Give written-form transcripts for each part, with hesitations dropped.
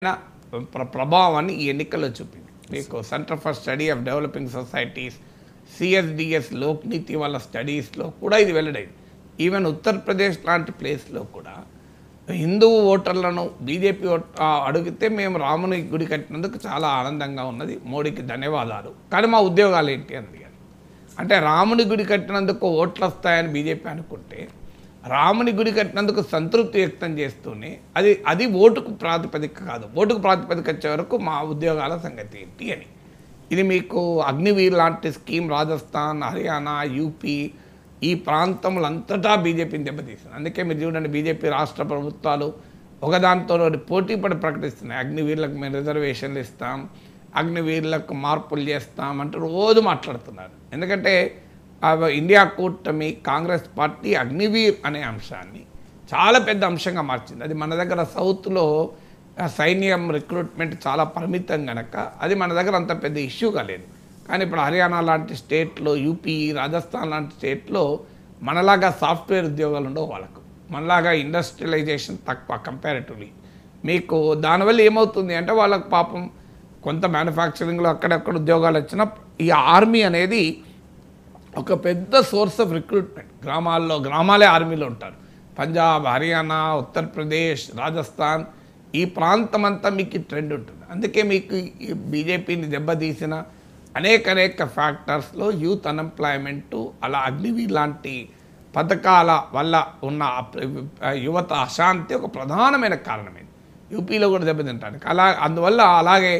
ప్రభావాన్ని ఈ ఎన్నికల్లో చూపింది. మీకు centre for study of developing societies CSDS Lokniti వాళ్ళ స్టడీస్లో కూడా ఇది వెల్లడైంది. ఈవెన్ ఉత్తరప్రదేశ్ లాంటి ప్లేస్లో కూడా హిందూ ఓటర్లను బీజేపీ అడిగితే మేము రాముని గుడి కట్టినందుకు చాలా ఆనందంగా ఉన్నది, మోడీకి ధన్యవాదాలు, కానీ మా ఉద్యోగాలు ఏంటి అని అడిగారు. అంటే రాముని గుడి కట్టినందుకు ఓట్లు వస్తాయని బీజేపీ అనుకుంటే రాముని గుడి కట్టినందుకు సంతృప్తి వ్యక్తం చేస్తూనే అది ఓటుకు ప్రాతిపదిక కాదు, ఓటుకు ప్రాతిపదిక వచ్చే వరకు మా ఉద్యోగాల సంగతి ఏంటి అని. ఇది మీకు అగ్నివీర్ లాంటి స్కీమ్ రాజస్థాన్, హర్యానా, యూపీ ఈ ప్రాంతములంతటా బీజేపీని దెబ్బతీస్తుంది. అందుకే మీరు చూడండి, బీజేపీ రాష్ట్ర ప్రభుత్వాలు ఒకదానితో పోటీ పడి ప్రకటిస్తున్నాయి. అగ్నివీర్లకు మేము రిజర్వేషన్లు ఇస్తాం, అగ్నివీర్లకు మార్పులు చేస్తాం అంటూ రోజు మాట్లాడుతున్నారు. ఎందుకంటే ఇండియా కూటమి కాంగ్రెస్ పార్టీ అగ్నివీర్ అనే అంశాన్ని చాలా పెద్ద అంశంగా మార్చింది. అది మన దగ్గర సౌత్లో సైన్యం రిక్రూట్మెంట్ చాలా పరిమితం కనుక అది మన దగ్గర అంత పెద్ద ఇష్యూగా లేదు. కానీ ఇప్పుడు హర్యానా లాంటి స్టేట్లో, యూపీ, రాజస్థాన్ లాంటి స్టేట్లో మనలాగా సాఫ్ట్వేర్ ఉద్యోగాలు ఉండవు వాళ్ళకు, మనలాగా ఇండస్ట్రియలైజేషన్ తక్కువ కంపారిటివ్లీ. మీకు దానివల్ల ఏమవుతుంది అంటే వాళ్ళకు పాపం కొంత మ్యానుఫ్యాక్చరింగ్లో అక్కడక్కడ ఉద్యోగాలు వచ్చినా ఈ ఆర్మీ అనేది ఒక పెద్ద సోర్స్ ఆఫ్ రిక్రూట్మెంట్. గ్రామాలే ఆర్మీలో ఉంటారు. పంజాబ్, హర్యానా, ఉత్తరప్రదేశ్, రాజస్థాన్ ఈ ప్రాంతం అంతా మీకు ఈ ట్రెండ్ ఉంటుంది. అందుకే మీకు ఈ బీజేపీని దెబ్బతీసిన అనేక ఫ్యాక్టర్స్లో యూత్ అన్ఎంప్లాయ్మెంటు, అలా అగ్నివీర్ లాంటి పథకాల వల్ల ఉన్న యువత అశాంతి ఒక ప్రధానమైన కారణమైంది. యూపీలో కూడా దెబ్బతింటానికి అందువల్ల అలాగే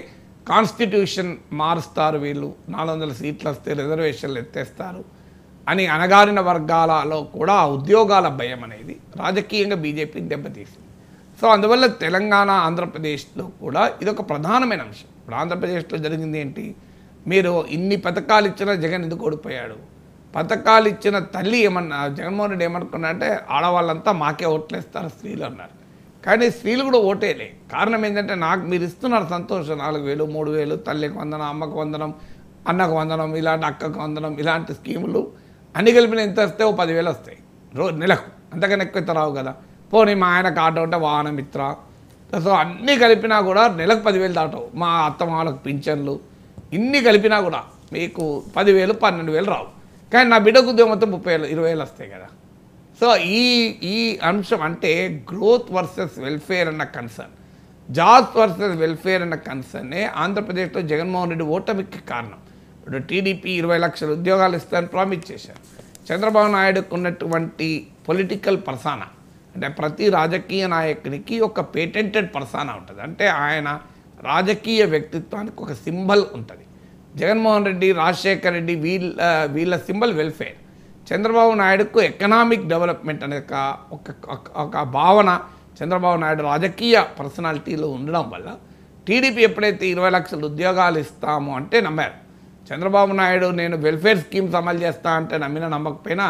కాన్స్టిట్యూషన్ మారుస్తారు, వీళ్ళు 400 సీట్లు వస్తే రిజర్వేషన్లు ఎత్తేస్తారు అని అనగారిన వర్గాలలో కూడా ఉద్యోగాల భయం అనేది రాజకీయంగా బీజేపీని దెబ్బతీసింది. సో అందువల్ల తెలంగాణ, ఆంధ్రప్రదేశ్లో కూడా ఇదొక ప్రధానమైన అంశం. ఇప్పుడు ఆంధ్రప్రదేశ్లో జరిగింది ఏంటి, మీరు ఇన్ని పథకాలు ఇచ్చినా జగన్ ఎందుకు ఓడిపోయాడు? పథకాలు ఇచ్చిన తల్లి జగన్మోహన్ రెడ్డి ఏమనుకున్నా అంటే ఆడవాళ్ళంతా మాకే ఓట్లేస్తారు స్త్రీలు అన్నారు. కానీ స్త్రీలు కూడా ఓటేలే. కారణం ఏంటంటే నాకు మీరు ఇస్తున్నారు సంతోషం, 4,000, 3,000, తల్లికి వందనం, అమ్మకు వందనం, అన్నకు వందనం, ఇలాంటి అక్కకు వందనం, ఇలాంటి స్కీములు అన్ని కలిపిన ఎంత వస్తే 10,000 వస్తాయి నెలకు, అంతకన్నా ఎక్కువ రావు కదా. పోనీ మా ఆయనకు ఆటో ఉంటే వాహనమిత్ర, సో అన్నీ కలిపినా కూడా నెలకు 10,000 దాటవు. మా అత్తమామలకు పింఛన్లు ఇన్ని కలిపినా కూడా మీకు 10,000, 12,000 రావు. కానీ నా బిడ్డకు ఉద్యోగం మొత్తం 30,000, 20,000 వస్తాయి కదా. సో ఈ అంశం అంటే గ్రోత్ వర్సెస్ వెల్ఫేర్ అన్న కన్సర్న్, జాబ్స్ వర్సెస్ వెల్ఫేర్ అన్న కన్సర్నే ఆంధ్రప్రదేశ్లో జగన్మోహన్ రెడ్డి ఓటమికి కారణం. ఇప్పుడు టీడీపీ 20 లక్షల ఉద్యోగాలు ఇస్తారని ప్రామిస్ చేశారు. చంద్రబాబు నాయుడుకు ఉన్నటువంటి పొలిటికల్ పర్సానా అంటే ప్రతి రాజకీయ నాయకునికి ఒక పేటెంటెడ్ పర్సానా ఉంటుంది. అంటే ఆయన రాజకీయ వ్యక్తిత్వానికి ఒక సింబల్ ఉంటుంది. జగన్మోహన్ రెడ్డి, రాజశేఖర్ రెడ్డి వీళ్ళ సింబల్ వెల్ఫేర్. చంద్రబాబు నాయుడుకు ఎకనామిక్ డెవలప్మెంట్ అనే ఒక భావన చంద్రబాబు నాయుడు రాజకీయ పర్సనాలిటీలో ఉండడం వల్ల టీడీపీ ఎప్పుడైతే 20 లక్షల ఉద్యోగాలు ఇస్తాము అంటే నమ్మారు. చంద్రబాబు నాయుడు నేను వెల్ఫేర్ స్కీమ్స్ అమలు చేస్తా అంటే నమ్మకపోయినా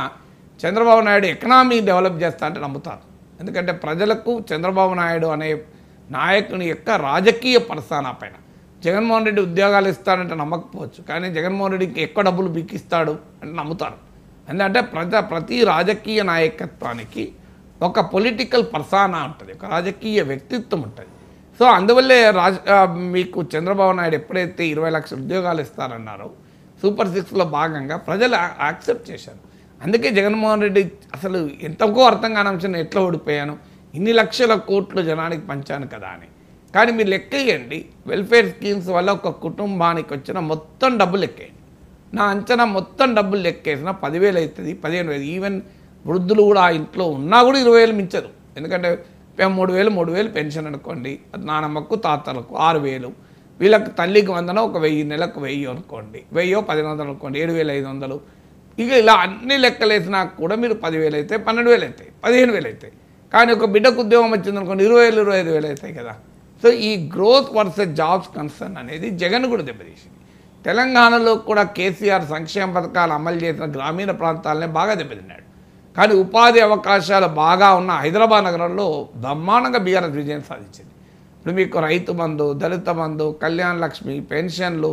చంద్రబాబు నాయుడు ఎకనామీ డెవలప్ చేస్తా అంటే నమ్ముతారు. ఎందుకంటే ప్రజలకు చంద్రబాబు నాయుడు అనే నాయకుని యొక్క రాజకీయ పర్సనా పైన జగన్మోహన్ రెడ్డి ఉద్యోగాలు ఇస్తాడంటే నమ్మకపోవచ్చు, కానీ జగన్మోహన్ రెడ్డికి ఎక్కువ డబ్బులు బిక్కిస్తాడు అంటే నమ్ముతారు. ఎందుకంటే ప్రతి రాజకీయ నాయకత్వానికి ఒక పొలిటికల్ పర్సానా ఉంటుంది, ఒక రాజకీయ వ్యక్తిత్వం ఉంటుంది. సో అందువల్లే మీకు చంద్రబాబు నాయుడు ఎప్పుడైతే 20 లక్షల ఉద్యోగాలు ఇస్తారన్నారో సూపర్ 6లో భాగంగా ప్రజలు యాక్సెప్ట్ చేశారు. అందుకే జగన్మోహన్ రెడ్డి అసలు ఎంతకో అర్థం కాని అంశం, ఎట్లా ఓడిపోయాను, ఇన్ని లక్షల కోట్లు జనానికి పంచాను కదా అని. కానీ మీరు లెక్కేయండి, వెల్ఫేర్ స్కీమ్స్ వల్ల ఒక కుటుంబానికి వచ్చిన మొత్తం డబ్బులు లెక్కేయండి. నా అంచనా మొత్తం డబ్బులు లెక్కేసిన 10,000 అవుతుంది, 15,000. ఈవెన్ వృద్ధులు కూడా ఆ ఇంట్లో ఉన్నా కూడా 20,000 మించదు. ఎందుకంటే 3,000 పెన్షన్ అనుకోండి, నానమ్మకు తాతలకు 6,000, వీళ్ళకి తల్లికి వందనం ఒక 1,000, నెలకు 1,000 అనుకోండి, 1,000, 1,100 అనుకోండి, 7,500. ఇక ఇలా అన్ని లెక్కలేసినా కూడా మీరు 10,000 అవుతాయి, 12,000 అవుతాయి, 15,000 అవుతాయి. కానీ ఒక బిడ్డకు ఉద్యోగం వచ్చిందనుకోండి 20,000, 25,000 అవుతాయి కదా. సో ఈ గ్రోత్ వర్సెస్ జాబ్స్ కన్సర్న్ అనేది జగన్ కూడా దెబ్బతీసింది. తెలంగాణలో కూడా కేసీఆర్ సంక్షేమ పథకాలు అమలు చేసిన గ్రామీణ ప్రాంతాలనే బాగా దెబ్బతిన్నాడు. కానీ ఉపాధి అవకాశాలు బాగా ఉన్న హైదరాబాద్ నగరంలో బ్రహ్మాండంగా బీఆర్ఎస్ విజయం సాధించింది. ఇప్పుడు మీకు రైతు బంధు, దళిత బంధు, కళ్యాణ లక్ష్మి, పెన్షన్లు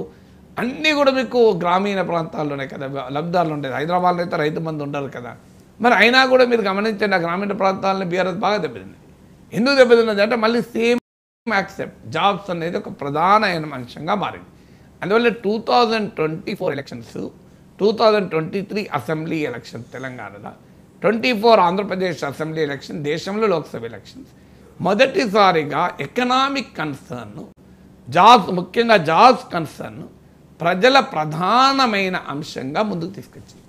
అన్నీ కూడా మీకు గ్రామీణ ప్రాంతాల్లోనే కదా లబ్ధాలు ఉండేది. హైదరాబాద్లో అయితే రైతు బంధు ఉండరు కదా. మరి అయినా కూడా మీరు గమనించండి, ఆ గ్రామీణ ప్రాంతాలని బీఆర్ఎస్ బాగా దెబ్బతిన్నది. ఎందుకు దెబ్బతిన్నది అంటే మళ్ళీ సేమ్ యాక్సెప్ట్ జాబ్స్ అనేది ఒక ప్రధానమైన అంశంగా మారింది. అందువల్ల 2024 ఎలక్షన్స్, 2023 అసెంబ్లీ ఎలక్షన్ తెలంగాణలో, 24 ఆంధ్రప్రదేశ్ అసెంబ్లీ ఎలక్షన్, దేశంలో లోక్సభ ఎలక్షన్స్ మొదటిసారిగా ఎకనామిక్ కన్సర్న్, జాబ్స్, ముఖ్యంగా జాబ్స్ కన్సర్న్ ప్రజల ప్రధానమైన అంశంగా ముందుకు తీసుకొచ్చింది.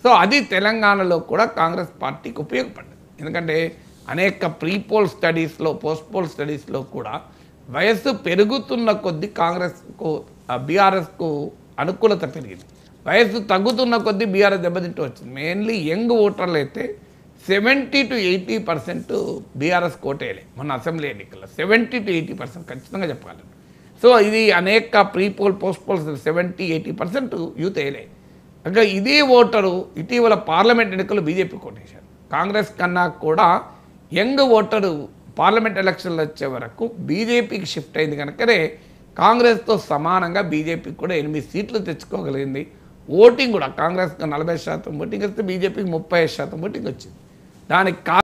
సో అది తెలంగాణలో కూడా కాంగ్రెస్ పార్టీకి ఉపయోగపడ్డది. ఎందుకంటే అనేక ప్రీపోల్ స్టడీస్లో, పోస్ట్ పోల్ స్టడీస్లో కూడా వయస్సు పెరుగుతున్న కొద్దీ కాంగ్రెస్కు, బీఆర్ఎస్కు అనుకూలత పెరిగింది. వయస్సు తగ్గుతున్న కొద్దీ బీఆర్ఎస్ దెబ్బతింటూ వచ్చింది. మెయిన్లీ యంగ్ ఓటర్లు అయితే 70 to 80% బీఆర్ఎస్ కోటేయలే మొన్న అసెంబ్లీ ఎన్నికల్లో. 70 to 80% ఖచ్చితంగా చెప్పగలను. సో ఇది అనేక ప్రీపోల్, పోస్ట్ పోల్స్ 70-80% యూత్ వేయలే. ఇంకా ఇదే ఓటరు ఇటీవల పార్లమెంట్ ఎన్నికల్లో బీజేపీ కోటేశారు. కాంగ్రెస్ కన్నా కూడా యంగ్ ఓటరు పార్లమెంట్ ఎలక్షన్లు వచ్చే వరకు బీజేపీకి షిఫ్ట్ అయింది కనుకనే కాంగ్రెస్తో సమానంగా బీజేపీకి కూడా 8 సీట్లు తెచ్చుకోగలిగింది. ఓటింగ్ కూడా కాంగ్రెస్కి 40% ఓటింగ్ వస్తే బీజేపీకి 35% ఓటింగ్ వచ్చింది. దానికి